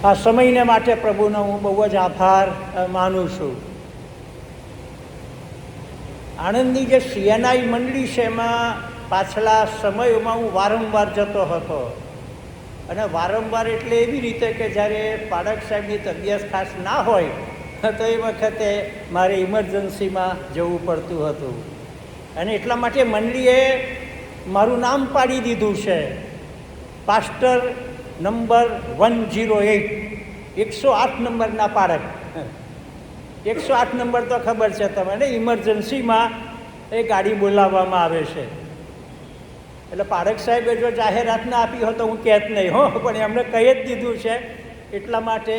આ સમયને માટે પ્રભુનો હું બહુ જ આભાર માનું છું. આણંદની જે CNI મંડળી છે એમાં પાછલા સમયોમાં હું વારંવાર જતો હતો, અને વારંવાર એટલે એવી રીતે કે જ્યારે પાઠક સાહેબની તબિયત ખાસ ના હોય તો એ વખતે મારે ઇમરજન્સીમાં જવું પડતું હતું. અને એટલા માટે મંડળીએ મારું નામ પાડી દીધું છે પાસ્ટર નંબર 108, 108 નંબરના પાઠક. 108 નંબર તો ખબર છે તમને, ઇમરજન્સીમાં એ ગાડી બોલાવવામાં આવે છે. એટલે પાઠક સાહેબે જો જાહેરાત ના આપી હોય તો હું કહેત નહીં હો, પણ એમણે કહી જ દીધું છે. એટલા માટે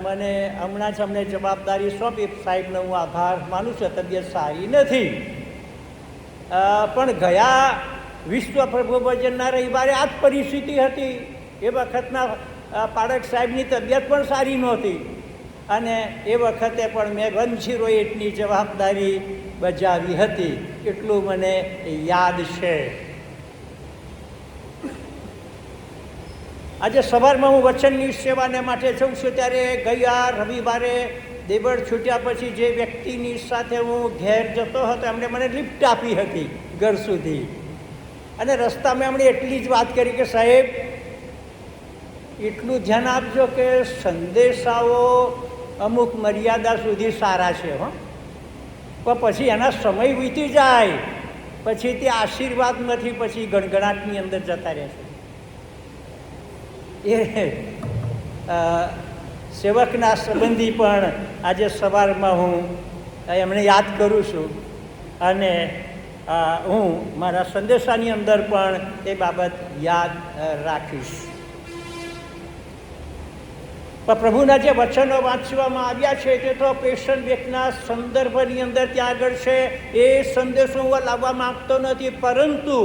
મને હમણાં જ અમને જવાબદારી સોંપી, સાહેબનો હું આભાર માનું છું. તબિયત સારી નથી, પણ ગયા વિશ્વ પ્રભુ ભજનના રવિવારે આ જ પરિસ્થિતિ હતી. એ વખતના પાઠક સાહેબની તબિયત પણ સારી નહોતી, અને એ વખતે પણ મેં 108ની જવાબદારી બજાવી હતી, એટલું મને યાદ છે. આજે સવારમાં હું વચનની સેવાને માટે જઉં છું, ત્યારે ગયા રવિવારે દેવળ છૂટ્યા પછી જે વ્યક્તિની સાથે હું ઘેર જતો હતો એમણે મને લિફ્ટ આપી હતી ઘર સુધી. અને રસ્તામાં એમણે એટલી જ વાત કરી કે સાહેબ એટલું ધ્યાન આપજો કે સંદેશાઓ અમુક મર્યાદા સુધી સારા છે હો, પણ પછી એના સમય વીતી જાય પછી તે આશીર્વાદમાંથી પછી ગણગણાટની અંદર જતા રહેશે. એ સેવકના સંબંધી પણ આજે સવારમાં હું એમને યાદ કરું છું, અને હું મારા સંદેશાની અંદર પણ એ બાબત યાદ રાખીશ. પણ પ્રભુના જે વચનો વાંચવામાં આવ્યા છે તે તો પેશન વેકના સંદર્ભની અંદર ત્યાં આગળ છે. એ સંદેશો હું લાવવા માંગતો નથી, પરંતુ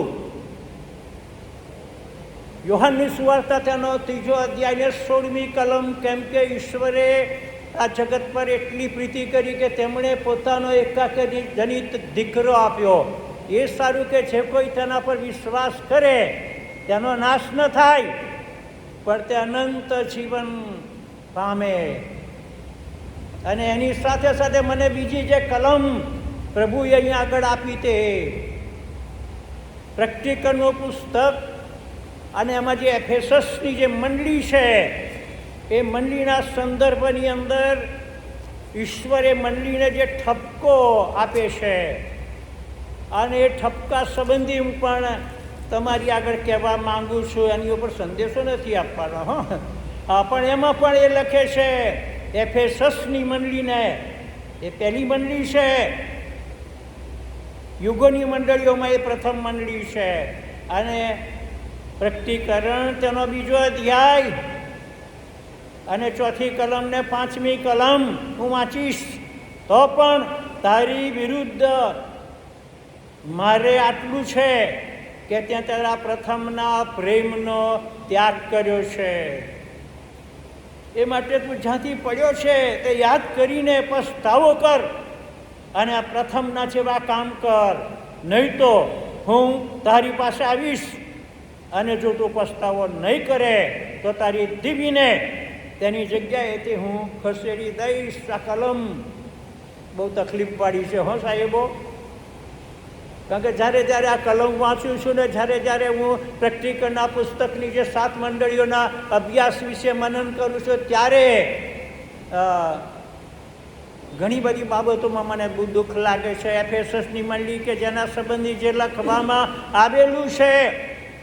યોહાનની સુવાર્તા તેનો 3 અધ્યાયને 16મી કલમ, કેમ કે ઈશ્વરે આ જગત પર એટલી પ્રીતિ કરી કે તેમણે પોતાનો એકાકજનિત દીકરો આપ્યો. એ સારું કે જે કોઈ તેના પર વિશ્વાસ કરે તેનો નાશ ન થાય, પણ તે અનંત જીવન પામે. અને એની સાથે સાથે મને બીજી જે કલમ પ્રભુએ અહીંયા આગળ આપી તે પ્રેક્ટિકલનું પુસ્તક, અને એમાં જે એફેસસની જે મંડળી છે એ મંડળીના સંદર્ભની અંદર ઈશ્વરે મંડળીને જે ઠપકો આપે છે, અને એ ઠપકા સંબંધી હું પણ તમારી આગળ કહેવા માગું છું. એની ઉપર સંદેશો નથી આપવાનો હો, પણ એમાં પણ એ લખે છે એફેસસની મંડળીને, એ પહેલી મંડળી છે, યુગોની મંડળીઓમાં એ પ્રથમ મંડળી છે. અને પ્રકટીકરણ તેનો 2 અધ્યાય અને 4મી કલમ ને 5મી કલમ હું વાંચીશ તો પણ તારી વિરુદ્ધ મારે આટલું છે કે ત્યાં તારા પ્રથમના પ્રેમનો ત્યાગ કર્યો છે. એ માટે તું જ્યાંથી પડ્યો છે તે યાદ કરીને પસ્તાવો કર અને આ પ્રથમના જેવા કામ કર, નહીં તો હું તારી પાસે આવીશ, અને જો તું પસ્તાવો નહીં કરે તો તારી દીવીને તેની જગ્યાએથી હું ખસેડી દઈશ. આ કલમ બહુ તકલીફવાળી છે હો સાહેબો, કારણ કે જ્યારે જ્યારે આ કલમ વાંચું છું ને જ્યારે હું પ્રેક્ટિકલના પુસ્તકની જે 7 મંડળીઓના અભ્યાસ વિશે મનન કરું છું, ત્યારે ઘણી બધી બાબતોમાં મને બહુ દુઃખ લાગે છે. એફેસસની મંડળી કે જેના સંબંધી જે લખવામાં આવેલું છે,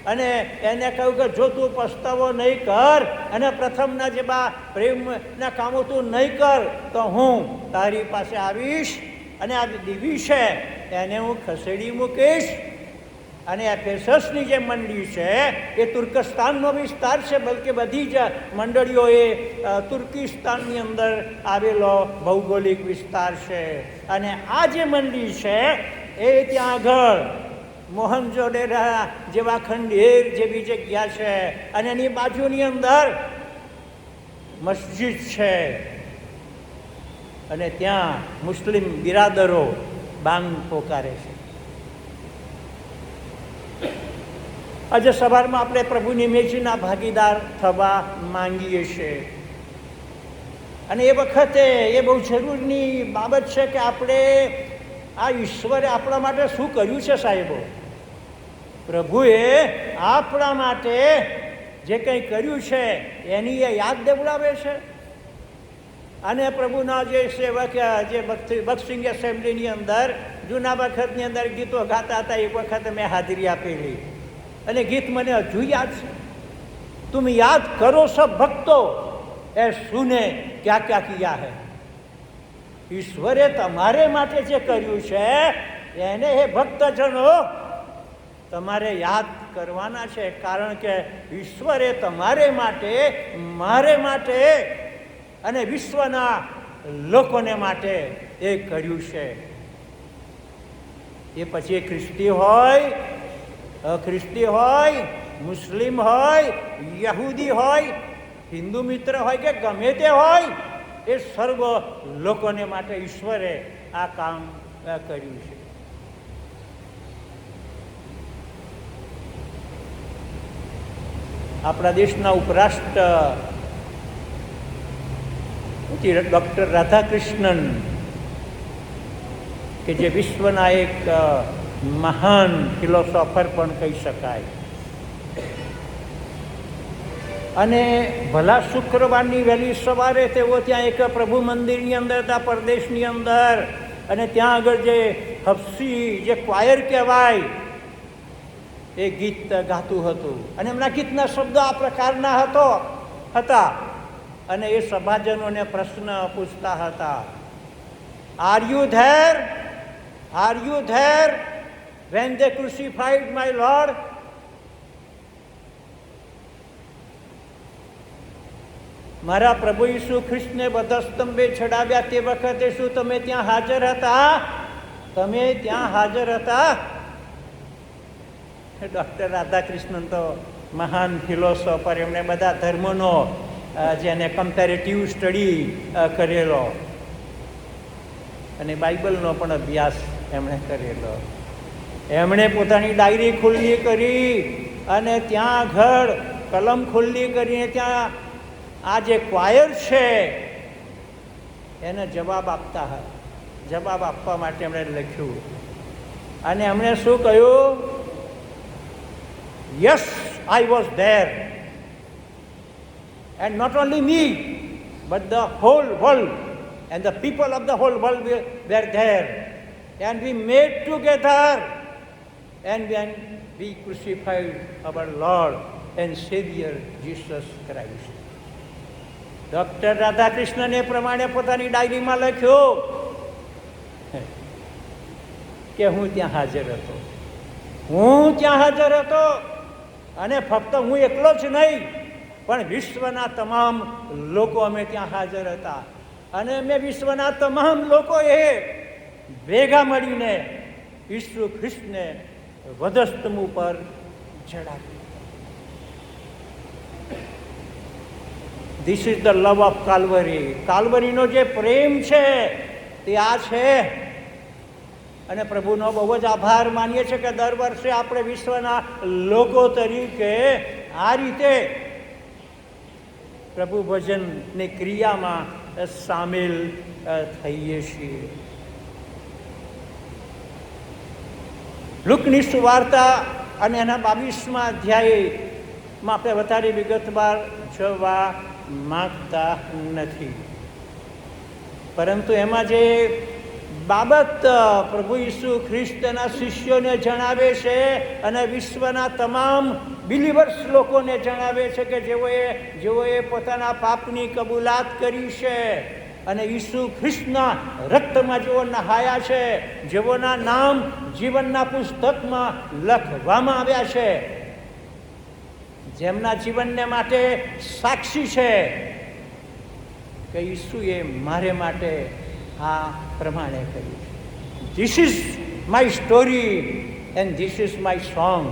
અને એને કહ્યું કે જો તું પસ્તાવો નહીં કર અને પ્રથમના જેવા પ્રેમના કામો તું નહીં કર તો હું તારી પાસે આવીશ અને આ દીવી છે એને હું ખસેડી મૂકીશ. અને એફેસસની જે મંડળી છે એ તુર્કસ્તાનનો વિસ્તાર છે, બલકે બધી જ મંડળીઓ એ તુર્કિસ્તાનની અંદર આવેલો ભૌગોલિક વિસ્તાર છે. અને આ જે મંડળી છે એ ત્યાં આગળ મોહનજોદેરા જેવા ખંડેર જેવી જગ્યા છે, અને એની બાજુની અંદર મસ્જિદ છે, અને ત્યાં મુસ્લિમ બિરાદરો બાંગ પોકારે છે. આજે સવારમાં આપણે પ્રભુની મેજીના ભાગીદાર થવા માંગીએ છીએ. અને એ વખતે એ બહુ જરૂરની બાબત છે કે આપણે આ ઈશ્વરે આપણા માટે શું કર્યું છે સાહેબો. પ્રભુએ આપણા માટે જે કંઈ કર્યું છે એની એ યાદ દેવડાવે છે. અને પ્રભુના જે સેવક જે બક્સિંગ એસેમ્બલીની અંદર જૂના વખતની અંદર ગીતો ગાતા હતા, એ વખતે મેં હાજરી આપેલી અને ગીત મને હજુ યાદ છે. तुम याद करो सब भक्तो ए सुने क्या क्या किया है. ઈશ્વરે તમારે માટે જે કર્યું છે એને હે ભક્તજનો તમારે યાદ કરવાના છે. કારણ કે ઈશ્વરે તમારે માટે, મારે માટે અને વિશ્વના લોકોને માટે એ કર્યું છે. એ પછી ખ્રિસ્તી હોય, અખ્રિસ્તી હોય, મુસ્લિમ હોય, યહૂદી હોય, હિન્દુ મિત્ર હોય કે ગમે તે હોય, એ સર્વ લોકોને માટે ઈશ્વરે આ કામ કર્યું છે. આપણા દેશના ઉપરાષ્ટ્રપતિ ડૉક્ટર રાધાકૃષ્ણન, કે જે વિશ્વના એક મહાન ફિલોસોફર પણ કહી શકાય, અને ભલા શુક્રવારની વહેલી સવારે તેઓ ત્યાં એક પ્રભુ મંદિરની અંદર હતા, પરદેશની અંદર, અને ત્યાં આગળ જે હફસી જે ક્વાયર કહેવાય એ ગીત ગાતું હતું. અને એમના ગીતના શબ્દો આ પ્રકારના હતા અને એ સભાજનોને પ્રશ્ન પૂછતા હતા, are you there, are you there when they crucified my Lord? મારા પ્રભુ ઈસુ ખ્રિસ્તને વધસ્તંભે ચડાવ્યા તે વખતે શું તમે ત્યાં હાજર હતા? તમે ત્યાં હાજર હતા? ડૉક્ટર રાધાકૃષ્ણન તો મહાન ફિલોસોફર, એમણે બધા ધર્મોનો જેને કમ્પેરેટિવ સ્ટડી કરેલો અને બાઇબલનો પણ અભ્યાસ એમણે કરેલો. એમણે પોતાની ડાયરી ખુલ્લી કરી અને ત્યાં આગળ કલમ ખુલ્લી કરીને ત્યાં આ જે ક્વાયર છે એને જવાબ આપવા માટે એમણે લખ્યું. અને એમણે શું કહ્યું? Yes, I was there, and not only me but the whole world and the people of the whole world were there, and we met together and when we crucified our Lord and Savior Jesus Christ. Doctor રાધાકૃષ્ણને પ્રમાણે પોતાની ડાયરીમાં લખ્યું કે હું ત્યાં હાજર હતો અને ફક્ત હું એકલો જ નહીં પણ વિશ્વના તમામ લોકો અમે ત્યાં હાજર હતા. અને મેં વિશ્વના તમામ લોકોએ ભેગા મળીને ઈસુ ખ્રિસ્તને વધસ્તંભ ઉપર ચડાવ્યું. This is the love of Calvary. કાલ્વરીનો જે પ્રેમ છે તે આ છે. અને પ્રભુનો બહુ જ આભાર માનીએ છીએ કે દર વર્ષે આપણે વિશ્વના લોકો તરીકે આ રીતે પ્રભુ ભજનની ક્રિયામાં સામેલ થઈએ છીએ. લુકની સુવાર્તા અને એના 22મા અધ્યાયમાં આપણે વધારે વિગતવાર જવા માંગતા નથી, પરંતુ એમાં જે બાબત પ્રભુ ઈસુ ખ્રિસ્તના શિષ્યોને જણાવે છે અને વિશ્વના તમામ બિલીવર્સ લોકોને જણાવે છે કે જેઓએ પોતાના પાપની કબૂલાત કરી છે અને ઈસુ ખ્રિસ્તના રક્તમાં જેઓ નહાયા છે, જેઓના નામ જીવનના પુસ્તકમાં લખવામાં આવ્યા છે, જેમના જીવનને માટે સાક્ષી છે કે ઈસુએ મારે માટે આ પ્રમાણે કર્યું. This is my story and this is my song.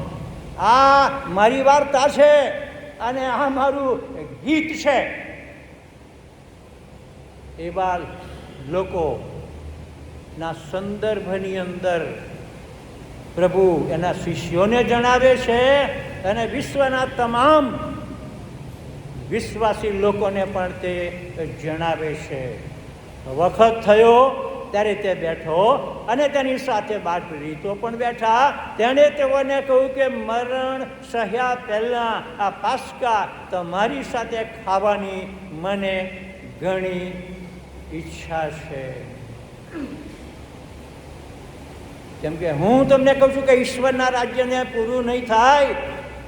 આ મારી વાર્તા છે અને આ મારું ગીત છે. એવા લોકોના સંદર્ભની અંદર પ્રભુ એના શિષ્યોને જણાવે છે અને વિશ્વના તમામ વિશ્વાસી લોકોને પણ તે જણાવે છે. વખત થયો ત્યારે તે બેઠો અને તેની સાથે 12 પ્રેરિતો પણ બેઠા. તેણે તેઓને કહ્યું કે મરણ સહ્યા પહેલાં આ પાસ્કા તમારી સાથે ખાવાની મને ઘણી ઈચ્છા છે. કેમ કે હું તમને કહું છું કે ઈશ્વરના રાજ્યને પૂરું નહીં થાય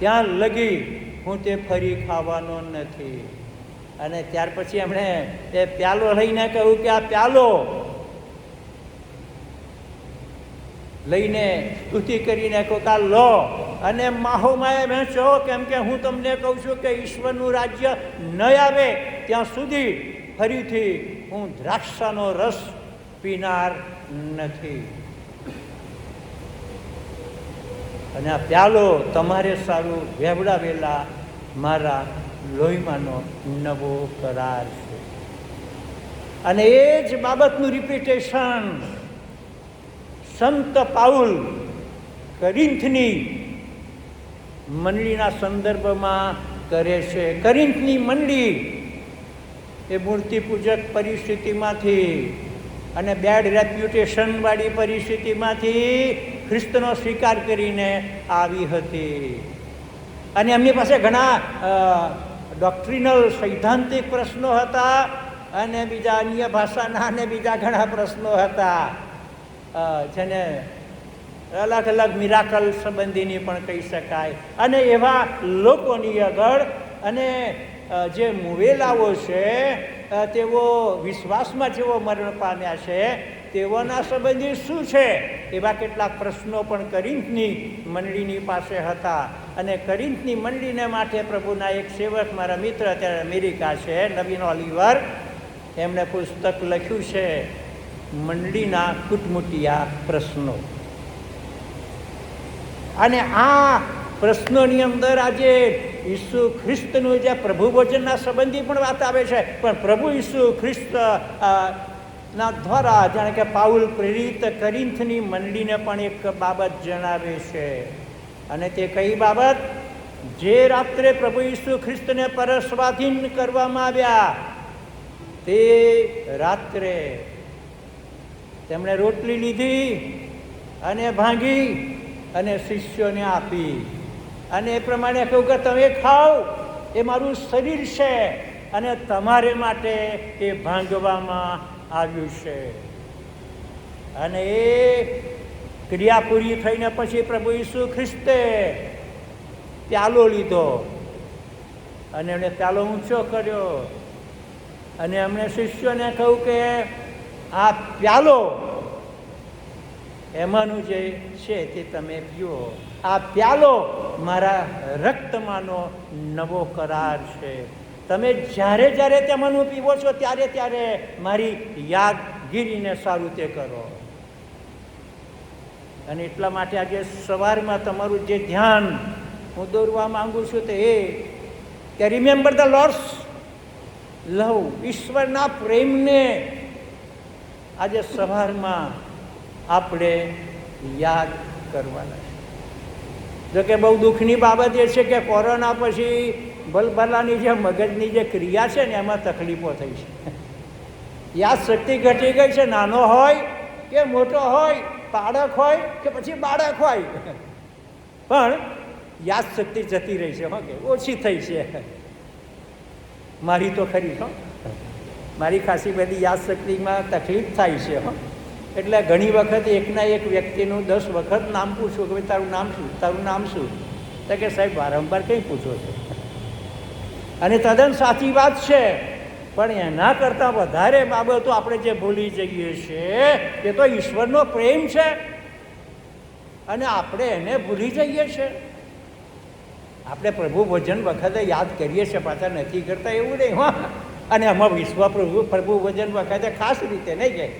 ત્યાં લગી હું તે ફરી ખાવાનો નથી. અને ત્યાર પછી એમણે એ પ્યાલો લઈને કહ્યું કે આ પ્યાલો લઈને સ્તુતિ કરીને કહો કે લો અને માહોમાં વહેંચો. કેમ કે હું તમને કહું છું કે ઈશ્વરનું રાજ્ય ન આવે ત્યાં સુધી ફરીથી હું દ્રાક્ષાનો રસ પીનાર નથી. અને આ પ્યાલો તમારે સારું વેવડાવેલા મારા લોહીમાંનો નવો કરાર છે. અને એ જ બાબતનું રિપીટેશન સંત પાઉલ કોરિન્થની મંડળીના સંદર્ભમાં કરે છે. કોરિન્થની મંડળી એ મૂર્તિ પૂજક પરિસ્થિતિમાંથી અને બેડ રેપ્યુટેશનવાળી પરિસ્થિતિમાંથી ખ્રિસ્તનો સ્વીકાર કરીને આવી હતી. અને એમની પાસે ઘણા ડોક્ટ્રિનલ સૈદ્ધાંતિક પ્રશ્નો હતા અને બીજા અન્ય ભાષાના અને બીજા ઘણા પ્રશ્નો હતા, જેને અલગ અલગ મિરાકલ સંબંધીની પણ કહી શકાય. અને એવા લોકોની આગળ અને જે મુવેલાઓ છે તેઓ વિશ્વાસમાં જેઓ મરણ પામ્યા છે તેઓના સંબંધી શું છે એવા કેટલાક પ્રશ્નો પણ કોરિન્થની મંડળીની પાસે હતા. અને કોરિન્થની મંડળીને માટે પ્રભુના એક સેવક, મારા મિત્ર અત્યારે અમેરિકા છે, નવીન ઓલિવર, એમણે પુસ્તક લખ્યું છે મંડળીના કુટમુટિયા પ્રશ્નો. અને આ પ્રશ્નોની અંદર આજે ઈસુ ખ્રિસ્તનું જે પ્રભુ ભોજનના સંબંધી પણ વાત આવે છે, પણ પ્રભુ ઈસુ ખ્રિસ્ત ના દ્વારા જાણે કે પાઉલ પ્રેરિત કોરિન્થની મંડળીને પણ એક બાબત જણાવે છે. અને તે કઈ બાબત? જે રાત્રે પ્રભુ ઈસુ ખ્રિસ્તને પરસ્વાધીન કરવામાં આવ્યા તે રાત્રે તેમણે રોટલી લીધી અને ભાંગી અને શિષ્યોને આપી અને એ પ્રમાણે કહ્યું કે તમે ખાઓ, એ મારું શરીર છે અને તમારે માટે એ ભાંગવામાં આવ્યું છે. અને એ ક્રિયા પૂરી થઈને પછી પ્રભુ ઈસુ ખ્રિસ્તે પ્યાલો લીધો અને એમણે પ્યાલો ઊંચો કર્યો અને એમણે શિષ્યોને કહ્યું કે આ પ્યાલો એમાંનું જે છે તે તમે પીઓ. આ પ્યાલો મારા રક્તમાંનો નવો કરાર છે. તમે જ્યારે જ્યારે તેમાંનું પીવો છો ત્યારે ત્યારે મારી યાદગીરીને સારું તે કરો. અને એટલા માટે આજે સવારમાં તમારું જે ધ્યાન હું દોરવા માંગુ છું તે એ કે રિમેમ્બર ધ લોર્ડ્સ લવ, ઈશ્વરના પ્રેમને આજે સવારમાં આપણે યાદ કરવાના છે. જોકે બહુ દુઃખની બાબત એ છે કે કોરોના પછી ભલભલાની જે મગજની જે ક્રિયા છે ને એમાં તકલીફો થઈ છે. યાદશક્તિ ઘટી ગઈ છે, નાનો હોય કે મોટો હોય, બાળક હોય કે પછી બાળક હોય, પણ યાદશક્તિ જતી રહી છે. હો કે ઓછી થઈ છે. મારી તો ખરી હો, મારી ખાસી બધી યાદશક્તિમાં તકલીફ થાય છે. હો એટલે ઘણી વખત એકના એક વ્યક્તિનું 10 વખત નામ પૂછું કે ભાઈ તારું નામ શું, તારું નામ શું? તો કે સાહેબ વારંવાર કંઈ પૂછો છો? અને તદ્દન સાચી વાત છે, પણ એના કરતાં વધારે બાબતો આપણે જે ભૂલી જઈએ છીએ એ તો ઈશ્વરનો પ્રેમ છે અને આપણે એને ભૂલી જઈએ છીએ. આપણે પ્રભુ ભોજન વખતે યાદ કરીએ છીએ, પાછા નથી કરતા એવું નહીં. હા, અને આમાં પ્રભુ ભોજન વખતે ખાસ રીતે નહીં જાય.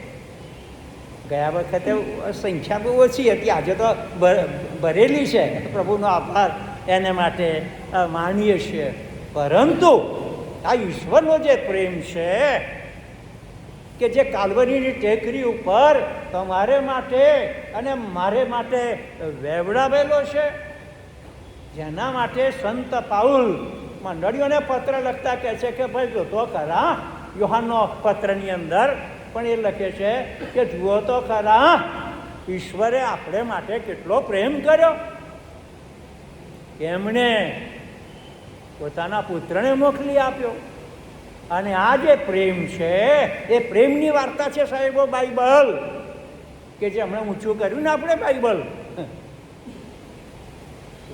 ગયા વખતે સંખ્યા બહુ ઓછી હતી, આજે તો ભરેલી છે. પ્રભુનો આભાર એને માટે માનીએ છીએ. પરંતુ આ ઈશ્વરનો જે પ્રેમ છે કે જે કાલ્વરીની ટેકરી ઉપર તમારે માટે અને મારે માટે વેવડાવેલો છે, જેના માટે સંત પાઉલ મંડળીઓને પત્ર લખતા કહે છે કે ભાઈ જો તો ખરા યોહાનનો પત્રની અંદર પણ એ લખે છે કે જુઓ તો ખરા ઈશ્વરે આપણે માટે કેટલો પ્રેમ કર્યો, એમણે પોતાના પુત્રને મોકલી આપ્યો. અને આ જે પ્રેમ છે એ પ્રેમની વાર્તા છે સાહેબો બાઇબલ, કે જે હમણાં ઊંચું કર્યું ને આપણે બાઇબલ,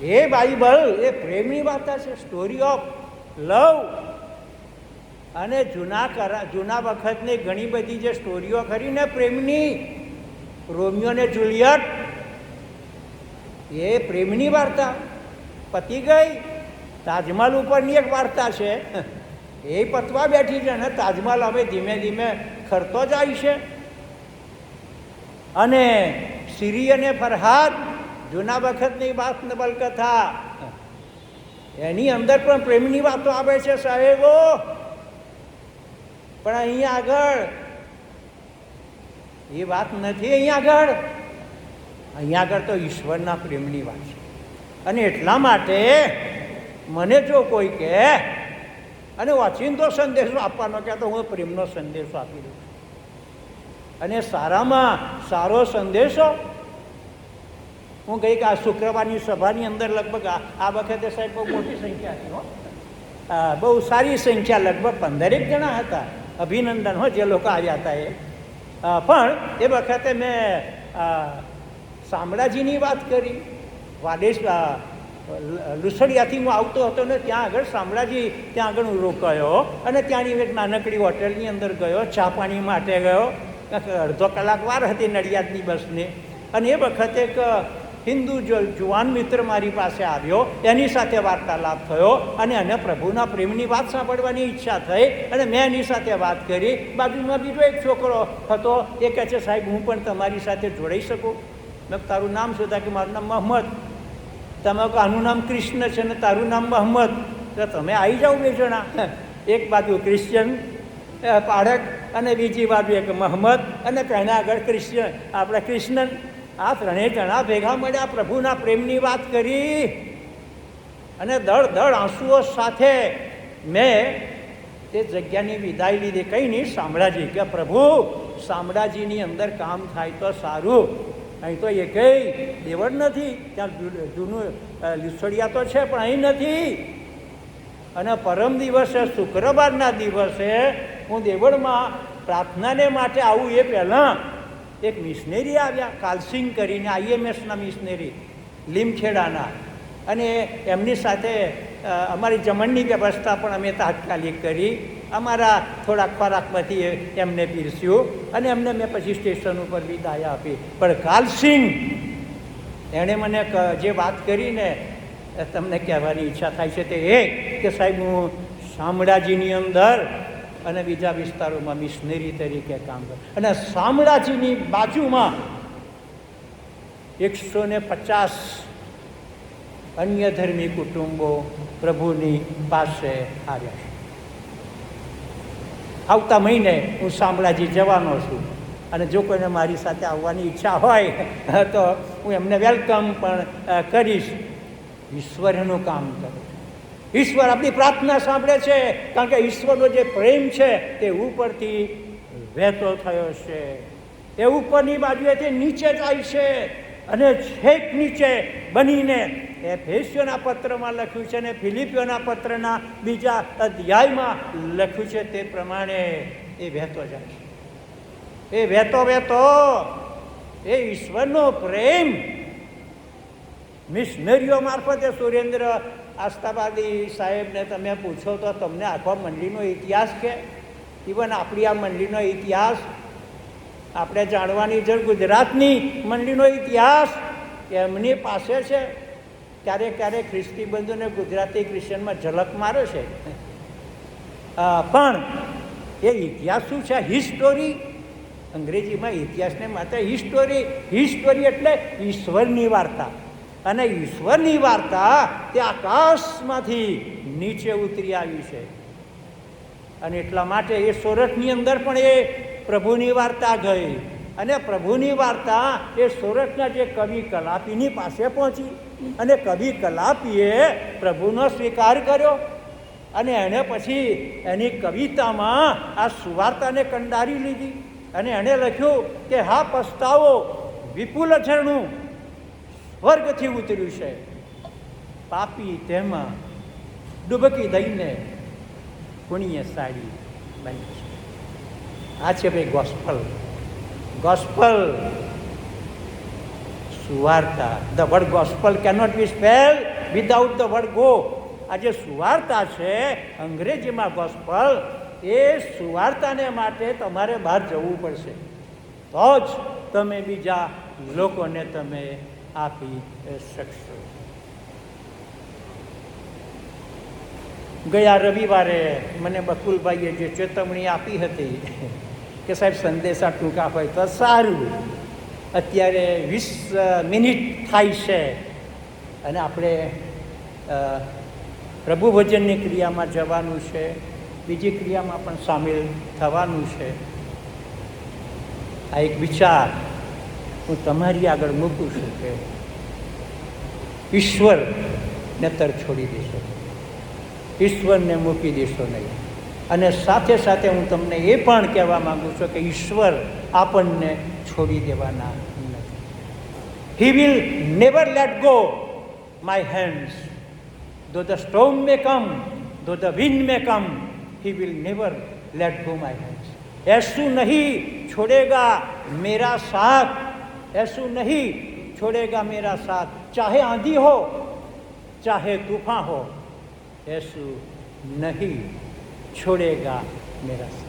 એ બાઇબલ એ પ્રેમની વાર્તા છે, સ્ટોરી ઓફ લવ. અને જૂના વખતની ઘણી બધી જે સ્ટોરીઓ ખરી ને પ્રેમની, રોમિયો ને જુલિયટ, એ પ્રેમની વાર્તા પતી ગઈ. તાજમહલ ઉપરની એક વાર્તા છે, એ પતવા બેઠી છે અને તાજમહલ હવે ધીમે ધીમે ખરતો જાય છે. અને સિરી અને ફરહાદ, જૂના વખતની વાત નવલકથા, એની અંદર પણ પ્રેમની વાતો આવે છે સાહેબો. પણ અહીંયા આગળ એ વાત નથી. અહીંયા આગળ તો ઈશ્વરના પ્રેમની વાત છે. અને એટલા માટે મને જો કોઈ કહે અને ઓચિંતો સંદેશો આપવાનો કહે તો હું પ્રેમનો સંદેશો આપી દઉં. અને સારામાં સારો સંદેશો હું ગઈ કે આ શુક્રવારની સભાની અંદર લગભગ આ વખતે સાહેબ બહુ મોટી સંખ્યા હતી, બહુ સારી સંખ્યા, લગભગ 15 જણા હતા. અભિનંદન હો જે લોકો આવ્યા હતા એ. પણ એ વખતે મેં શામળાજીની વાત કરી. વાદેશ લુસડિયાથી હું આવતો હતો ને ત્યાં આગળ શામળાજી, ત્યાં આગળ હું રોકાયો અને ત્યાંની એક નાનકડી હોટલની અંદર ગયો, ચા પાણી માટે ગયો. અડધો કલાક વાર હતી નડિયાદની બસને. અને એ વખતે એક હિન્દુ જુવાન મિત્ર મારી પાસે આવ્યો, એની સાથે વાર્તાલાપ થયો અને એને પ્રભુના પ્રેમની વાત સાંભળવાની ઈચ્છા થઈ અને મેં એની સાથે વાત કરી. બાજુમાં બીજો એક છોકરો હતો, એ કહે છે સાહેબ હું પણ તમારી સાથે જોડાઈ શકું? મેં તારું નામ શું થાય? કે મારું નામ મોહમ્મદ. તમે કહો આનું નામ કૃષ્ણ છે ને તારું નામ મોહમ્મદ, તો તમે આવી જાઓ 2 જણા. એક બાજુ ક્રિશ્ચિયન પાડક અને બીજી બાજુ એક મોહમ્મદ અને તેના આગળ આપણે કૃષ્ણ. આ 3 જણા ભેગા મળ્યા, પ્રભુના પ્રેમની વાત કરી અને દળ આંસુઓ સાથે મેં તે જગ્યાની વિદાય લીધી. કંઈ નહીં, શામળાજી કે પ્રભુ શામળાજીની અંદર કામ થાય તો સારું. અહીં તો એ કંઈ દેવળ નથી, ત્યાં જૂનું લીસોડિયા તો છે પણ અહીં નથી. અને પરમ દિવસે શુક્રવારના દિવસે હું દેવળમાં પ્રાર્થનાને માટે આવું એ પહેલાં એક મિશનરી આવ્યા, કાલસિંગ કરીને, IMSના મિશનરી, લીમખેડાના. અને એમની સાથે અમારી જમણની વ્યવસ્થા પણ અમે તાત્કાલિક કરી. અમારા થોડાક ખોરાકમાંથી એમને પીરસ્યું અને એમને મેં પછી સ્ટેશન ઉપર વિદાય આપી. પણ કાલસિંગ એણે મને જે વાત કરીને તમને કહેવાની ઈચ્છા થાય છે તે એ કે સાહેબ હું શામળાજીની અંદર અને બીજા વિસ્તારોમાં મિશનરી તરીકે કામ કરું. અને શામળાજીની બાજુમાં 150 અન્ય ધર્મી કુટુંબો પ્રભુની પાસે આવ્યા છે. આવતા મહિને હું શામળાજી જવાનો છું અને જો કોઈને મારી સાથે આવવાની ઈચ્છા હોય તો હું એમને વેલકમ પણ કરીશ. ઈશ્વરનું કામ કરે છે. ઈશ્વર આપણી પ્રાર્થના સાંભળે છે, કારણ કે ઈશ્વરનો જે પ્રેમ છે તે ઉપરથી વહેતો થયો છે. એ ઉપરની બાજુએથી નીચે જાય છે અને છેક નીચે બનીને એફેસીયોના પત્રમાં લખ્યું છે અને ફિલિપીઓના પત્રના બીજા અધ્યાયમાં લખ્યું છે તે પ્રમાણે એ વહેતો જાય છે. એ વહેતો એ ઈશ્વરનો પ્રેમ મિશનરીઓ મારફતે. સુરેન્દ્ર આસ્થાવાદી સાહેબને તમે પૂછો તો તમને આખો મંડળીનો ઇતિહાસ કે ઇવન આપણી આ મંડળીનો ઇતિહાસ આપણે જાણવાની જરૂર. ગુજરાતની મંડળીનો ઇતિહાસ એમની પાસે છે. ક્યારેક ખ્રિસ્તી બંધુને ગુજરાતી ક્રિશ્ચનમાં ઝલક મારે છે, પણ એ ઇતિહાસ શું છે? હિસ્ટોરી. અંગ્રેજીમાં ઇતિહાસને માત્ર હિસ્ટોરી એટલે ઈશ્વરની વાર્તા. અને ઈશ્વરની વાર્તા તે આકાશમાંથી નીચે ઉતરી આવી છે. અને એટલા માટે એ સોરઠની અંદર પણ એ પ્રભુની વાર્તા ગઈ અને પ્રભુની વાર્તા એ સોરઠના જે કવિ કલાપીની પાસે પહોંચી અને કવિ કલાપીએ પ્રભુનો સ્વીકાર કર્યો અને એણે પછી એની કવિતામાં આ સુવાર્તાને કંડારી લીધી અને એણે લખ્યું કે હા પસ્તાવો વિપુલ ઝરણું સ્વર્ગથી ઉતર્યું છે, પાપી તેમાં ડૂબકી દઈને પુણ્યશાળી બની છે. આ છે ભાઈ ગોસ્પલ. ગોસ્પલ, સુવાર્તા. The word gospel cannot be spell without the word go. આ જે સુવાર્તા છે અંગ્રેજીમાં ગોસ્પલ, એ સુવાર્તાને માટે તમારે બહાર જવું પડશે, તો જ તમે બીજા લોકોને તમે આપી શકશો. ગયા રવિવારે મને બકુલભાઈએ જે ચેતવણી આપી હતી કે સાહેબ સંદેશા ટૂંકા હોય તો સારું, અત્યારે 20 મિનિટ થાય છે અને આપણે પ્રભુ ભજનની ક્રિયામાં જવાનું છે, બીજી ક્રિયામાં પણ સામેલ થવાનું છે. આ એક વિચાર હું તમારી આગળ મૂકું છું કે ઈશ્વરને તર છોડી દેશો, ઈશ્વરને મૂકી દેશો નહીં. અને સાથે સાથે હું તમને એ પણ કહેવા માગું છું કે ઈશ્વર આપણને છોડી દેવાના નથી. He will never let go my hands. though the storm may come, though the wind may come, he will never let go my hands. ऐसू नहीं छोड़ेगा मेरा साथ, ऐसू नहीं छोड़ेगा मेरा साथ, चाहे आंधी हो चाहे तूफान हो, ऐसू नहीं छोड़ेगा मेरा साथ.